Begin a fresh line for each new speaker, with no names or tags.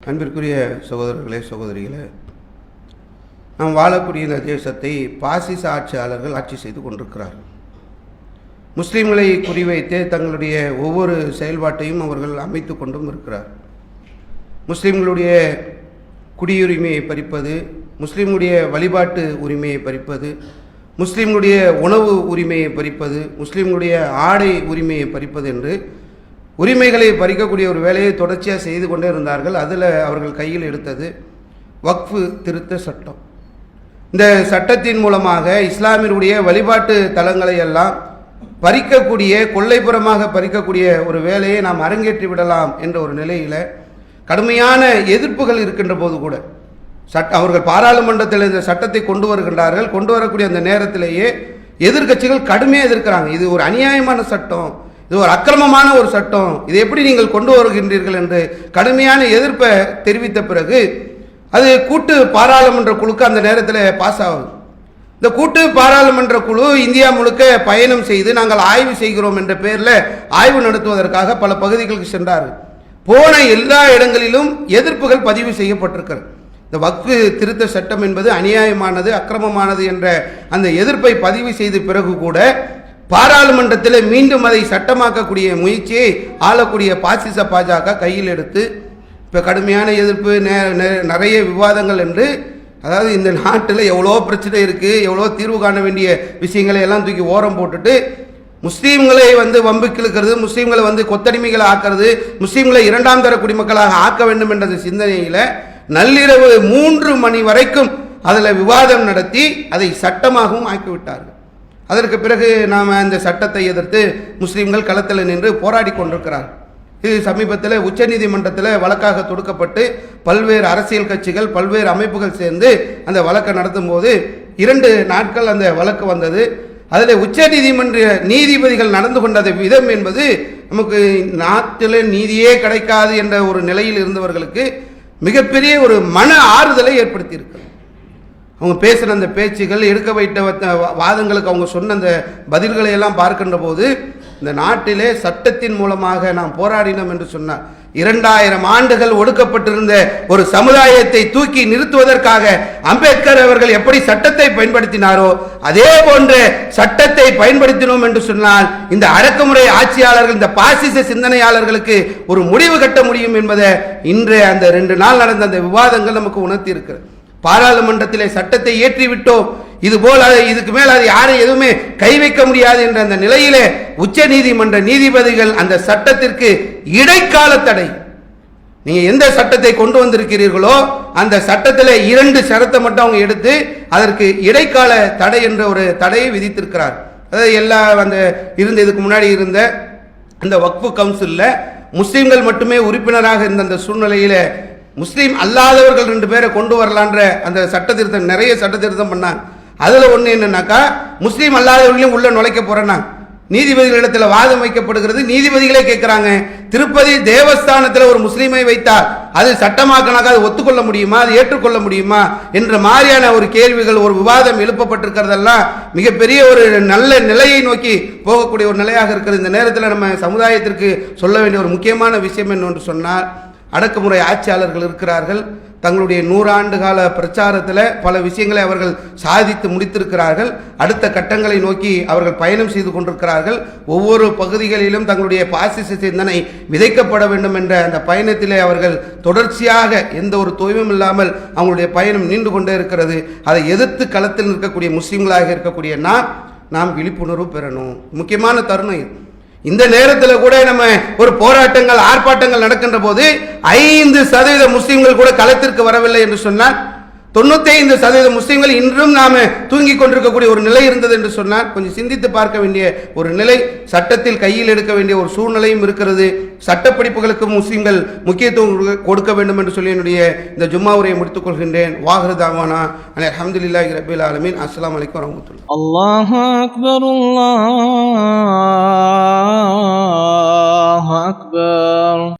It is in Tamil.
அன்பிற்குரிய சகோதரர்களே, சகோதரிகளே, நாம் வாழக்கூடிய இந்த தேசத்தை பாசிச ஆட்சியாளர்கள் ஆட்சி செய்து கொண்டிருக்கிறார்கள். முஸ்லீம்களை குறிவைத்து தங்களுடைய ஒவ்வொரு செயல்பாட்டையும் அவர்கள் அமைத்து கொண்டும் இருக்கிறார். முஸ்லீம்களுடைய குடியுரிமையை பறிப்பது, முஸ்லீம்களுடைய வழிபாட்டு உரிமையை பறிப்பது, முஸ்லீம்களுடைய உணவு உரிமையை பறிப்பது, முஸ்லீம்களுடைய ஆடை உரிமையை பறிப்பது என்று உரிமைகளை பறிக்கக்கூடிய ஒரு வேலையை தொடர்ச்சியாக செய்து கொண்டே இருந்தார்கள். அதில் அவர்கள் கையில் எடுத்தது வக்ஃபு திருத்த சட்டம். இந்த சட்டத்தின் மூலமாக இஸ்லாமியருடைய வழிபாட்டு தலங்களை எல்லாம் பறிக்கக்கூடிய, கொள்ளைப்புறமாக பறிக்கக்கூடிய ஒரு வேலையை நாம் அரங்கேற்றி விடலாம் என்ற ஒரு நிலையில் கடுமையான எதிர்ப்புகள் இருக்கின்ற போது கூட அவர்கள் பாராளுமன்றத்தில் இந்த சட்டத்தை கொண்டு வருகின்றார்கள். கொண்டு வரக்கூடிய அந்த நேரத்திலேயே எதிர்க்கட்சிகள் கடுமையாக எதிர்க்கிறாங்க. இது ஒரு அநியாயமான சட்டம், இது ஒரு அக்கிரமமான ஒரு சட்டம், இதை எப்படி நீங்கள் கொண்டு வருகின்றீர்கள் என்று கடுமையான எதிர்ப்பை தெரிவித்த பிறகு அது கூட்டு பாராளுமன்ற குழுக்கு அந்த நேரத்தில் பாஸ் ஆகுது. இந்த கூட்டு பாராளுமன்ற குழு இந்தியா முழுக்க பயணம் செய்து நாங்கள் ஆய்வு செய்கிறோம் என்ற பெயரில் ஆய்வு நடத்துவதற்காக பல பகுதிகளுக்கு சென்றார்கள். போன எல்லா இடங்களிலும் எதிர்ப்புகள் பதிவு செய்யப்பட்டிருக்கிறது. இந்த வக்ஃபு திருத்த சட்டம் என்பது அநியாயமானது, அக்கிரமமானது என்ற அந்த எதிர்ப்பை பதிவு செய்த பிறகு கூட பாராளுமன்றத்தில் மீண்டும் அதை சட்டமாக்கக்கூடிய முயற்சியை ஆளக்கூடிய பாசிச பாஜக கையில் எடுத்து இப்போ கடுமையான எதிர்ப்பு, நிறைய விவாதங்கள் என்று, அதாவது இந்த நாட்டில் எவ்வளோ பிரச்சனை இருக்குது, எவ்வளோ தீர்வு காண வேண்டிய விஷயங்களை எல்லாம் தூக்கி ஓரம் போட்டுட்டு முஸ்லீம்களை வம்புக்கு இழுக்கிறது, முஸ்லீம்களை கொத்தடிமைகளை ஆக்கிறது, முஸ்லீம்களை இரண்டாம் தர குடிமக்களாக ஆக்க வேண்டும் என்ற சிந்தனையில் நள்ளிரவு 3 மணி வரைக்கும் அதில் விவாதம் நடத்தி அதை சட்டமாகவும் ஆக்கிவிட்டார்கள். அதற்கு பிறகு நாம் இந்த சட்டத்தை எதிர்த்து முஸ்லீம்கள் களத்தில் நின்று போராடி கொண்டிருக்கிறார். இது சமீபத்தில் உச்சநீதிமன்றத்தில் வழக்காக தொடுக்கப்பட்டு பல்வேறு அரசியல் கட்சிகள், பல்வேறு அமைப்புகள் சேர்ந்து அந்த வழக்கை நடத்தும் போது 2 நாட்கள் அந்த வழக்கு வந்தது. அதில் உச்சநீதிமன்ற நீதிபதிகள் நடந்து கொண்ட விதம் என்பது நமக்கு நாட்டில் நீதியே கிடைக்காது என்ற ஒரு நிலையில் இருந்தவர்களுக்கு மிகப்பெரிய ஒரு மன ஆறுதலை ஏற்படுத்தியிருக்கிறது. அவங்க பேசுகிற அந்த பேச்சுகள், எடுக்க வைத்த வாதங்களுக்கு அவங்க சொன்ன அந்த பதில்களை எல்லாம் பார்க்கின்ற போது இந்த நாட்டிலே சட்டத்தின் மூலமாக நாம் போராடினோம் என்று சொன்னார். 2000 ஆண்டுகள் ஒடுக்கப்பட்டிருந்த ஒரு சமுதாயத்தை தூக்கி நிறுத்துவதற்காக அம்பேத்கர் அவர்கள் எப்படி சட்டத்தை பயன்படுத்தினாரோ அதே போன்ற சட்டத்தை பயன்படுத்தினோம் என்று சொன்னால் இந்த அடக்குமுறை ஆட்சியாளர்கள், இந்த பாசிச சிந்தனையாளர்களுக்கு ஒரு முடிவு கட்ட முடியும் என்பதை இன்றைய அந்த 2 நாள் நடந்த அந்த விவாதங்கள் நமக்கு உணர்த்தி இருக்கிறது. பாராளுமன்றத்திலே சட்டத்தை ஏற்றிவிட்டோம், இதுபோல் இதுக்கு மேல் அது யாரும் எதுவுமே கை வைக்க முடியாது என்ற அந்த நிலையிலே உச்ச நீதிமன்ற நீதிபதிகள் அந்த சட்டத்திற்கு இடைக்கால தடை, நீங்க எந்த சட்டத்தை கொண்டு வந்திருக்கிறீர்களோ அந்த சட்டத்தில் 2 ஷரத்தை மட்டும் அவங்க எடுத்து அதற்கு இடைக்கால தடை என்ற ஒரு தடையை விதித்திருக்கிறார். அதாவது எல்லா அந்த இதுக்கு முன்னாடி இருந்த அந்த வக்ஃபு கவுன்சிலில் முஸ்லீம்கள் மட்டுமே உறுப்பினராக இருந்த அந்த சூழ்நிலையில முஸ்லீம் அல்லாதவர்கள் 2 பேரை கொண்டு வரலான்ற அந்த சட்ட திருத்தம், நிறைய சட்ட திருத்தம் பண்ணாங்க. அதில் ஒன்று என்னன்னாக்கா, முஸ்லீம் அல்லாதவர்களையும் உள்ள நுழைக்க போறேன்னா நீதிபதிகளிடத்தில் வாதம் வைக்கப்படுகிறது. நீதிபதிகளே கேட்கிறாங்க, திருப்பதி தேவஸ்தானத்தில் ஒரு முஸ்லீமை வைத்தால் அது சட்டமாக்கினாக்கா அது ஒத்துக்கொள்ள முடியுமா, அது ஏற்றுக்கொள்ள முடியுமா என்ற மாதிரியான ஒரு கேள்விகள், ஒரு விவாதம் எழுப்பப்பட்டிருக்கிறதெல்லாம் மிகப்பெரிய ஒரு நல்ல நிலையை நோக்கி போகக்கூடிய ஒரு நிலையாக இருக்கிறது. இந்த நேரத்தில் நம்ம சமுதாயத்திற்கு சொல்ல வேண்டிய ஒரு முக்கியமான விஷயம் என்னென்று சொன்னால், அடக்குமுறை ஆட்சியாளர்கள் இருக்கிறார்கள். தங்களுடைய 100 ஆண்டு கால பிரச்சாரத்தில் பல விஷயங்களை அவர்கள் சாதித்து முடித்திருக்கிறார்கள். அடுத்த கட்டங்களை நோக்கி அவர்கள் பயணம் செய்து கொண்டிருக்கிறார்கள். ஒவ்வொரு பகுதிகளிலும் தங்களுடைய பாசிச சிந்தனை விதைக்கப்பட வேண்டும் என்ற அந்த பயணத்திலே அவர்கள் தொடர்ச்சியாக எந்த ஒரு தொய்வும் இல்லாமல் அவங்களுடைய பயணம் நீண்டு கொண்டே இருக்கிறது. அதை எதிர்த்து களத்தில் நிற்கக்கூடிய முஸ்லீம்களாக இருக்கக்கூடிய நாம் விழிப்புணர்வு பெறணும். முக்கியமான தருணம் இது. இந்த நேரத்தில் கூட நம்ம ஒரு போராட்டங்கள், ஆர்ப்பாட்டங்கள் நடக்கின்ற போது 5% முஸ்லீம்கள் கூட களத்திற்கு வரவில்லை என்று சொன்னால் 95% முஸ்லீம்கள் இன்றும் நாம தூங்கி கொண்டிருக்கக்கூடிய ஒரு நிலை இருந்தது என்று சொன்னால் கொஞ்சம் சிந்தித்து பார்க்க வேண்டிய ஒரு நிலை, சட்டத்தில் கையில் எடுக்க வேண்டிய ஒரு சூழ்நிலையும் இருக்கிறது. சட்டப்படிப்புகளுக்கு முஸ்லீம்கள் முக்கியத்துவம் கொடுக்க வேண்டும் என்று சொல்லி என்னுடைய இந்த ஜும்மா உரையை முடித்துக் கொள்கின்றேன். வாஹிரு தாவானா அல்ஹம்துலில்லாஹி ரப்பில் ஆலமீன். அஸ்ஸலாமு அலைக்கும் வரஹ்மத்துல்லாஹி.
அல்லாஹு அக்பர், அல்லாஹு அக்பர்.